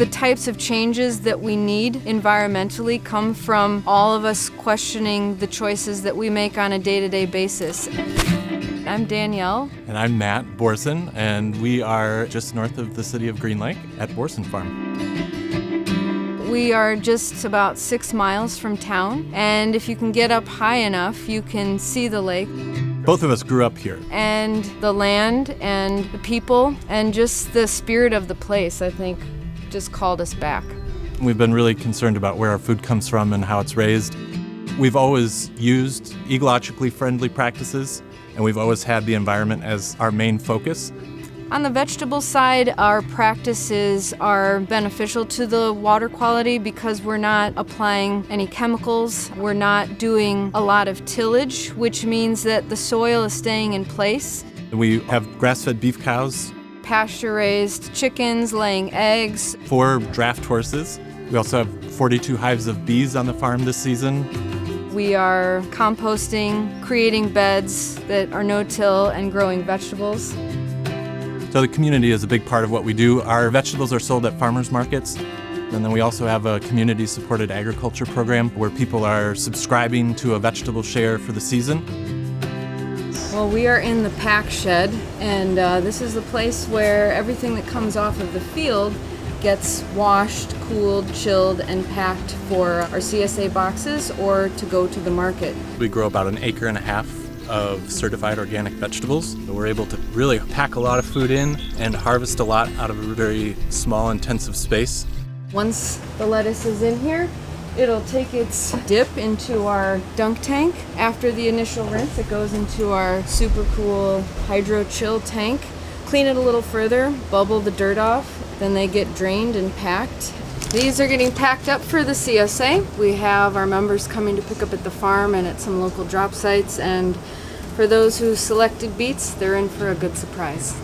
The types of changes that we need environmentally come from all of us questioning the choices that we make on a day-to-day basis. I'm Danielle. And I'm Mat Boerson, and we are just north of the city of Green Lake at Boerson Farm. We are just about 6 miles from town, and if you can get up high enough, you can see the lake. Both of us grew up here. And the land and the people and just the spirit of the place, I think, just called us back. We've been really concerned about where our food comes from and how it's raised. We've always used ecologically friendly practices, and we've always had the environment as our main focus. On the vegetable side, our practices are beneficial to the water quality because we're not applying any chemicals. We're not doing a lot of tillage, which means that the soil is staying in place. We have grass-fed beef cows, pasture-raised chickens laying eggs, 4 draft horses. We also have 42 hives of bees on the farm this season. We are composting, creating beds that are no-till, and growing vegetables. So the community is a big part of what we do. Our vegetables are sold at farmers markets. And then we also have a community-supported agriculture program where people are subscribing to a vegetable share for the season. Well, we are in the pack shed, and this is the place where everything that comes off of the field gets washed, cooled, chilled, and packed for our CSA boxes or to go to the market. We grow about 1.5 acres of certified organic vegetables. So we're able to really pack a lot of food in and harvest a lot out of a very small, intensive space. Once the lettuce is in here, it'll take its dip into our dunk tank. After the initial rinse, it goes into our super cool hydro chill tank. Clean it a little further, bubble the dirt off, then they get drained and packed. These are getting packed up for the CSA. We have our members coming to pick up at the farm and at some local drop sites, and for those who selected beets, they're in for a good surprise.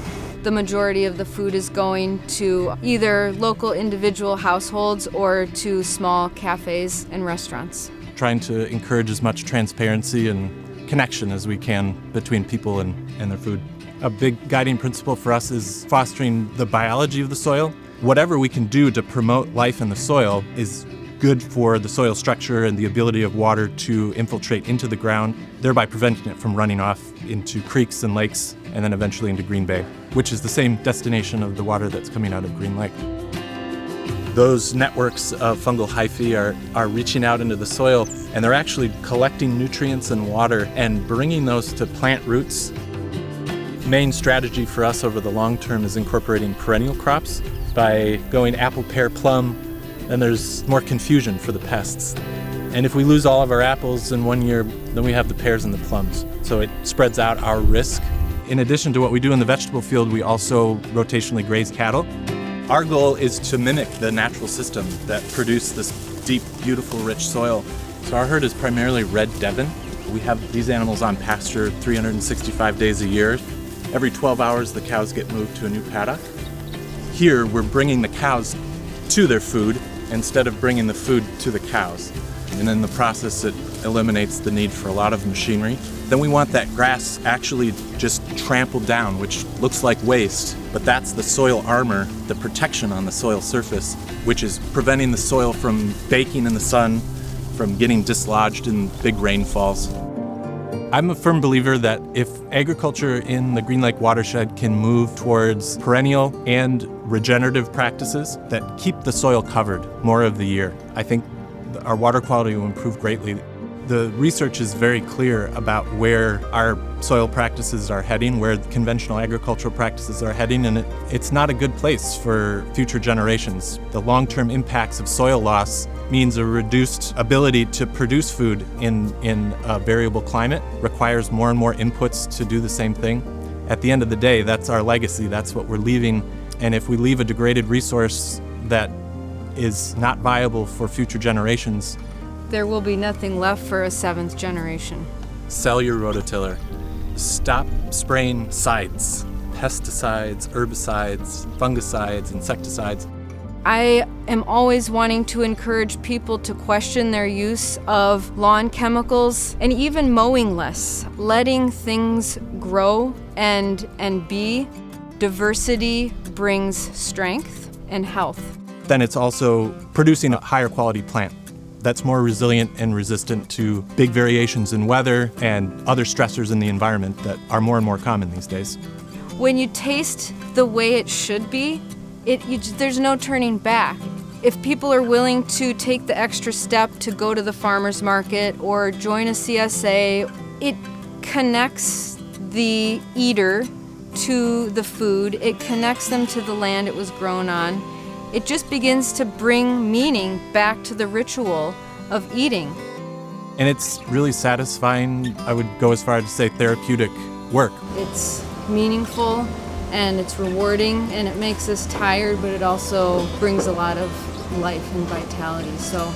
The majority of the food is going to either local individual households or to small cafes and restaurants. Trying to encourage as much transparency and connection as we can between people and their food. A big guiding principle for us is fostering the biology of the soil. Whatever we can do to promote life in the soil is good for the soil structure and the ability of water to infiltrate into the ground, thereby preventing it from running off into creeks and lakes and then eventually into Green Bay, which is the same destination of the water that's coming out of Green Lake. Those networks of fungal hyphae are reaching out into the soil, and they're actually collecting nutrients and water and bringing those to plant roots. Main strategy for us over the long term is incorporating perennial crops. By going apple, pear, plum, then there's more confusion for the pests. And if we lose all of our apples in 1 year, then we have the pears and the plums. So it spreads out our risk. In addition to what we do in the vegetable field, we also rotationally graze cattle. Our goal is to mimic the natural system that produced this deep, beautiful, rich soil. So our herd is primarily red Devon. We have these animals on pasture 365 days a year. Every 12 hours, the cows get moved to a new paddock. Here, we're bringing the cows to their food instead of bringing the food to the cows. And in the process, it eliminates the need for a lot of machinery. Then we want that grass actually just trampled down, which looks like waste, but that's the soil armor, the protection on the soil surface, which is preventing the soil from baking in the sun, from getting dislodged in big rainfalls. I'm a firm believer that if agriculture in the Green Lake watershed can move towards perennial and regenerative practices that keep the soil covered more of the year, I think our water quality will improve greatly. The research is very clear about where our soil practices are heading, where conventional agricultural practices are heading, and it's not a good place for future generations. The long-term impacts of soil loss means a reduced ability to produce food in a variable climate, requires more and more inputs to do the same thing. At the end of the day, that's our legacy, that's what we're leaving, and if we leave a degraded resource that is not viable for future generations, there will be nothing left for a 7th generation. Sell your rototiller. Stop spraying pesticides, herbicides, fungicides, insecticides. I am always wanting to encourage people to question their use of lawn chemicals and even mowing less, letting things grow and be. Diversity brings strength and health. then it's also producing a higher quality plant that's more resilient and resistant to big variations in weather and other stressors in the environment that are more and more common these days. When you taste the way it should be, there's no turning back. If people are willing to take the extra step to go to the farmer's market or join a CSA, it connects the eater to the food. It connects them to the land it was grown on. It just begins to bring meaning back to the ritual of eating. And it's really satisfying, I would go as far as to say therapeutic work. It's meaningful and it's rewarding and it makes us tired, but it also brings a lot of life and vitality. So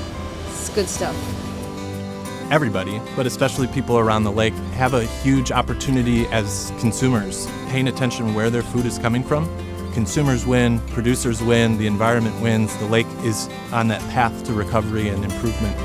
it's good stuff. Everybody, but especially people around the lake, have a huge opportunity as consumers, paying attention where their food is coming from. Consumers win, producers win, the environment wins, the lake is on that path to recovery and improvement.